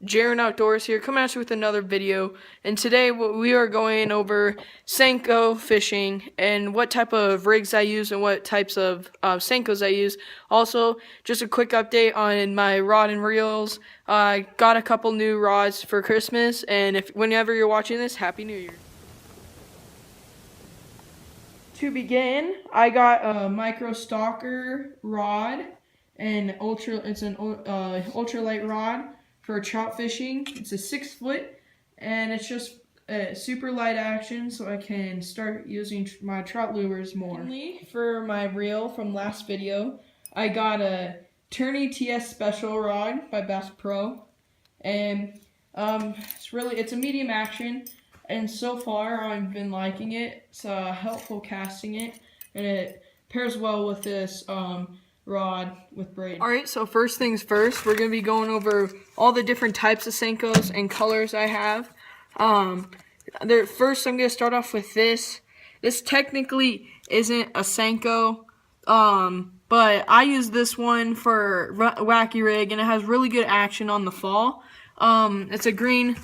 Jaren Outdoors here, coming at you with another video. And today we are going over Senko fishing and what type of rigs I use and what types of Senkos I use. Also, just a quick update on my rod and reels. I got a couple new rods for Christmas, and whenever you're watching this, Happy New Year. To begin, I got a micro stalker rod, and it's an ultralight rod for trout fishing. It's a 6 foot, and it's just super light action, so I can start using my trout lures more. For my reel from last video, I got a Tourney TS Special rod by Bass Pro, and it's a medium action. And so far, I've been liking it. It's helpful casting it, and it pairs well with this rod with braid. Alright, so first things first, we're going to be going over all the different types of Senkos and colors I have. First, I'm going to start off with this. This technically isn't a Senko, but I use this one for wacky rig, and it has really good action on the fall. It's a green,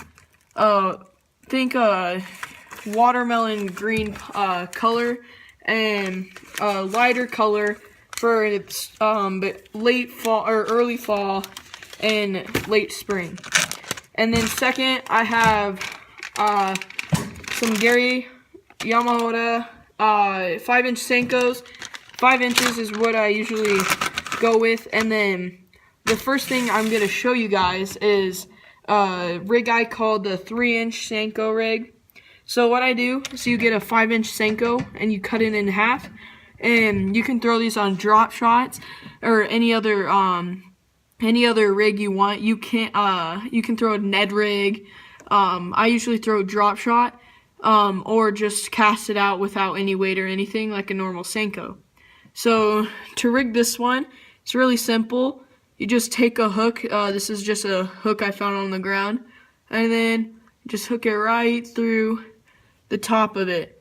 watermelon green color, and a lighter color for its late fall or early fall and late spring. And then second, I have some Gary Yamamoto 5-inch Senkos. 5 inches is what I usually go with. And then the first thing I'm going to show you guys is a rig I call the 3-inch Senko rig. So what I do is you get a 5-inch Senko and you cut it in half, and you can throw these on drop shots or any other rig you want. You can throw a Ned rig. I usually throw a drop shot, or just cast it out without any weight or anything like a normal Senko. So to rig this one, it's really simple. You just take a hook. This is just a hook I found on the ground, and then just hook it right through the top of it.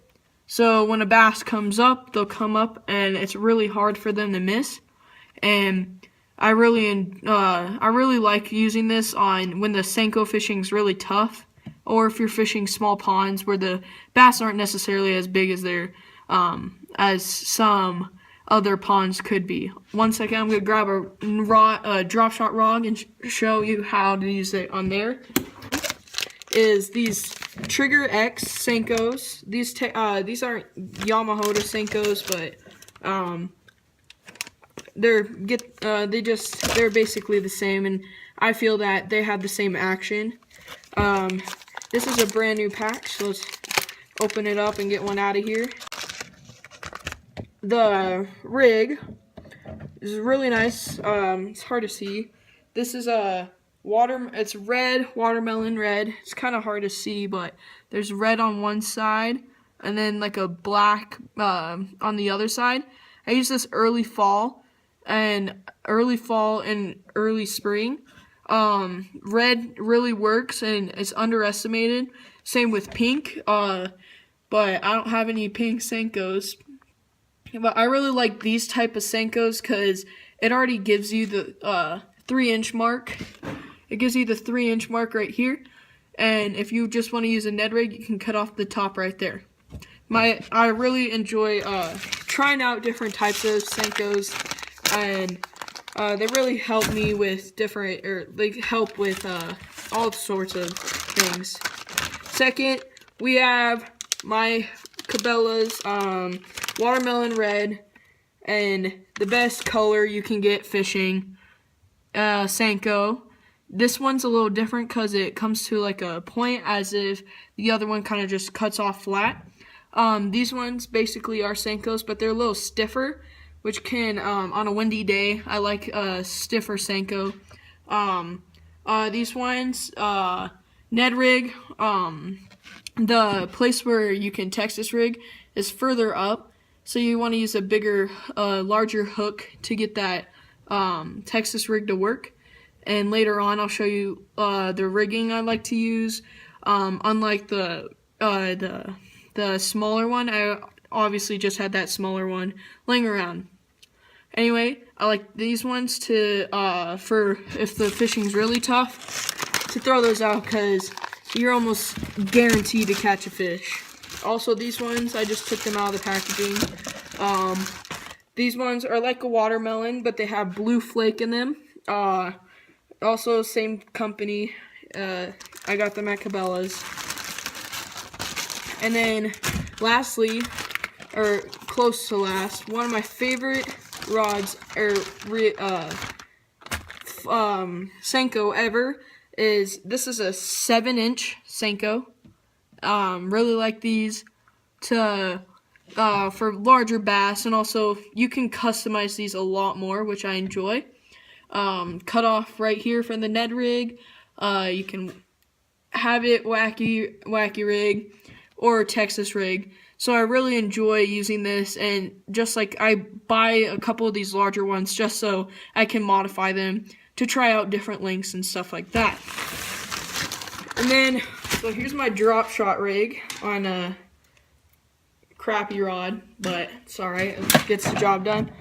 So when a bass comes up, they'll come up, and it's really hard for them to miss. And I really like using this on when the Senko fishing is really tough, or if you're fishing small ponds where the bass aren't necessarily as big as as some other ponds could be. One second, I'm gonna grab a drop shot rod and show you how to use it on there. Is these Trigger X Senkos. These aren't Yamamoto Senkos, but they're basically the same, and I feel that they have the same action. This is a brand new pack, so let's open it up and get one out of here. The rig is really nice. It's hard to see. This is it's red, watermelon red. It's kind of hard to see, but there's red on one side and then like a black on the other side. I use this early fall and early spring. Red really works, and it's underestimated. Same with pink, but I don't have any pink Senkos. But I really like these type of Senkos because it already gives you the 3-inch mark. It gives you the 3-inch mark right here, and if you just want to use a Ned rig, you can cut off the top right there. I really enjoy trying out different types of Senkos, and they really help me with all sorts of things. Second, we have my Cabela's watermelon red, and the best color you can get fishing Senko. This one's a little different because it comes to like a point, as if the other one kind of just cuts off flat. These ones basically are Senkos, but they're a little stiffer, which can, on a windy day, I like a stiffer Senko. These ones, Ned rig, the place where you can Texas rig is further up, so you want to use a bigger, larger hook to get that Texas rig to work. And later on, I'll show you the rigging I like to use. Unlike the smaller one, I obviously just had that smaller one laying around. Anyway, I like these ones for if the fishing's really tough, to throw those out because you're almost guaranteed to catch a fish. Also, these ones, I just took them out of the packaging. These ones are like a watermelon, but they have blue flake in them. Also, same company. I got them at Cabela's. And then, lastly, or close to last, one of my favorite rods, or Senko ever, this is a 7-inch Senko. Really like these for larger bass, and also you can customize these a lot more, which I enjoy. Cut off right here from the Ned rig. You can have it wacky rig or Texas rig. So I really enjoy using this, and just like I buy a couple of these larger ones just so I can modify them to try out different lengths and stuff like that. And then, so here's my drop shot rig on a crappy rod, but it's alright, it gets the job done.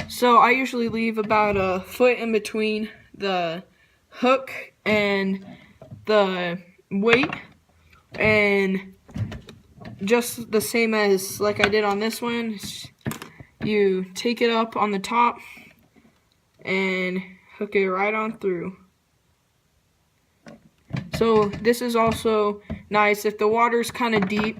So I usually leave about a foot in between the hook and the weight, and just the same as like I did on this one, you take it up on the top and hook it right on through. So this is also nice if the water's kind of deep,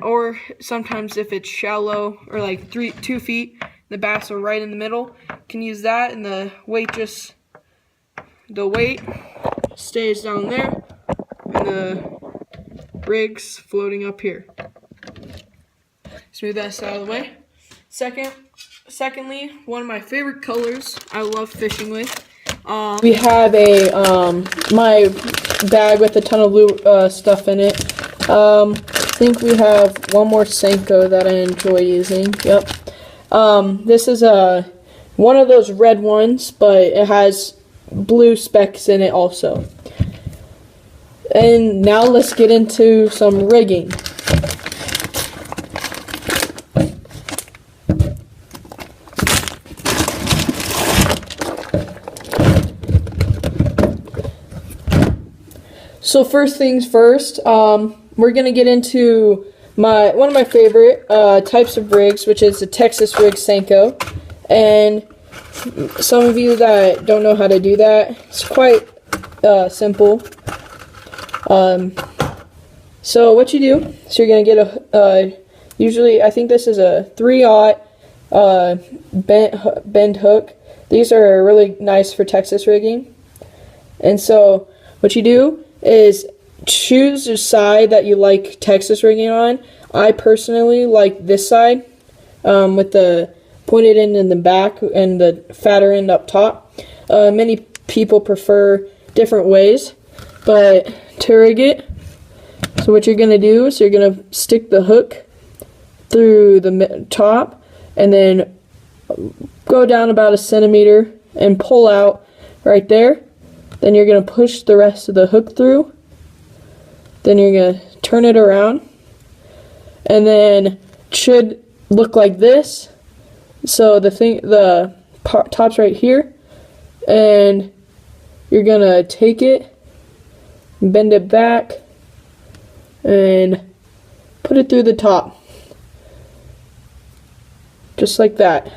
or sometimes if it's shallow or like 2 feet, the bass are right in the middle. You can use that, and the weight stays down there, and the rig's floating up here. Smooth that out of the way. Secondly, one of my favorite colors I love fishing with. We have my bag with a ton of blue stuff in it. I think we have one more Senko that I enjoy using. Yep. This is one of those red ones, but it has blue specks in it also. And now let's get into some rigging. So first things first, we're gonna get into one of my favorite types of rigs, which is the Texas rig Senko. And some of you that don't know how to do that, it's quite simple. So what you do, so you're gonna get usually I think this is a 3/0 bend hook. These are really nice for Texas rigging. And so what you do is choose a side that you like Texas rigging on. I personally like this side with the pointed end in the back and the fatter end up top. Many people prefer different ways, but to rig it, so what you're going to do is you're going to stick the hook through the top and then go down about 1 centimeter and pull out right there. Then you're going to push the rest of the hook through. Then you're going to turn it around. And then it should look like this. So the top's right here. And you're going to take it, bend it back, and put it through the top. Just like that.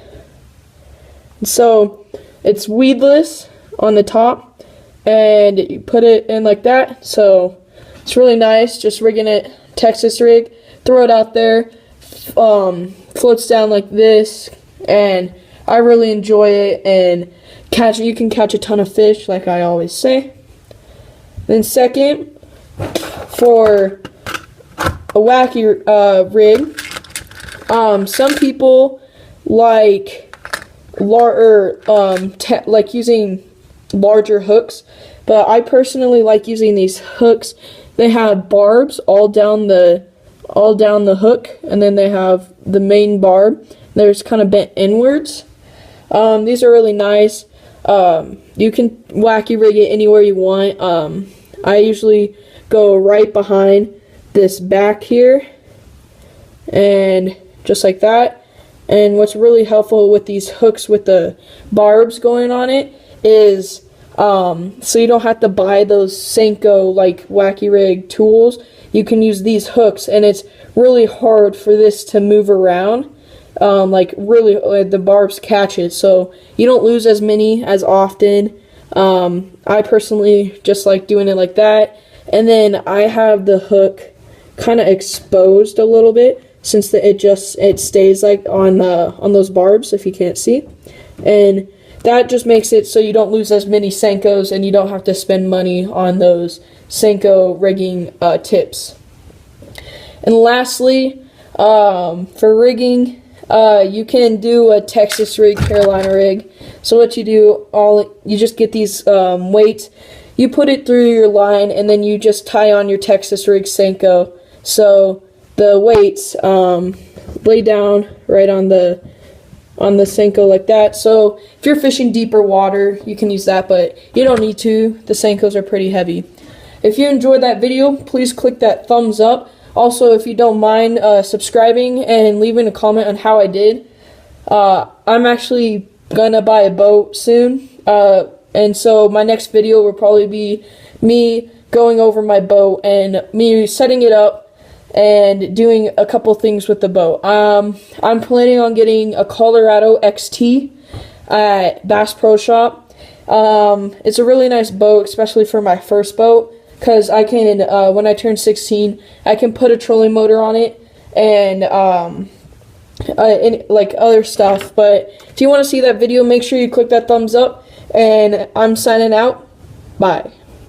So it's weedless on the top. And you put it in like that, so it's really nice. Just rigging it Texas rig, throw it out there, floats down like this, and I really enjoy it. And you can catch a ton of fish, like I always say. Then second, for a wacky rig, some people like like using larger hooks, but I personally like using these hooks. They have barbs all down the hook, and then they have the main barb. They're just kind of bent inwards. These are really nice. You can wacky rig it anywhere you want. I usually go right behind this back here, and just like that. And what's really helpful with these hooks with the barbs going on it is So you don't have to buy those Senko like wacky rig tools. You can use these hooks, and it's really hard for this to move around. Like really, the barbs catch it, so you don't lose as many as often. I personally just like doing it like that, and then I have the hook kind of exposed a little bit since it stays like on those barbs if you can't see, and that just makes it so you don't lose as many Senkos and you don't have to spend money on those Senko rigging tips. And lastly, for rigging, you can do a Texas rig, Carolina rig. So what you do, you just get these weights, you put it through your line, and then you just tie on your Texas rig Senko. So the weights lay down right on the Senko like that. So if you're fishing deeper water, you can use that, but you don't need to. The Senkos are pretty heavy. If you enjoyed that video, please click that thumbs up. Also, if you don't mind subscribing and leaving a comment on how I did. I'm actually gonna buy a boat soon, and so my next video will probably be me going over my boat and me setting it up and doing a couple things with the boat. I'm planning on getting a Colorado XT at Bass Pro Shop. It's a really nice boat, especially for my first boat, because I can, when I turn 16, I can put a trolling motor on it and like other stuff. But if you want to see that video, make sure you click that thumbs up, and I'm signing out. Bye.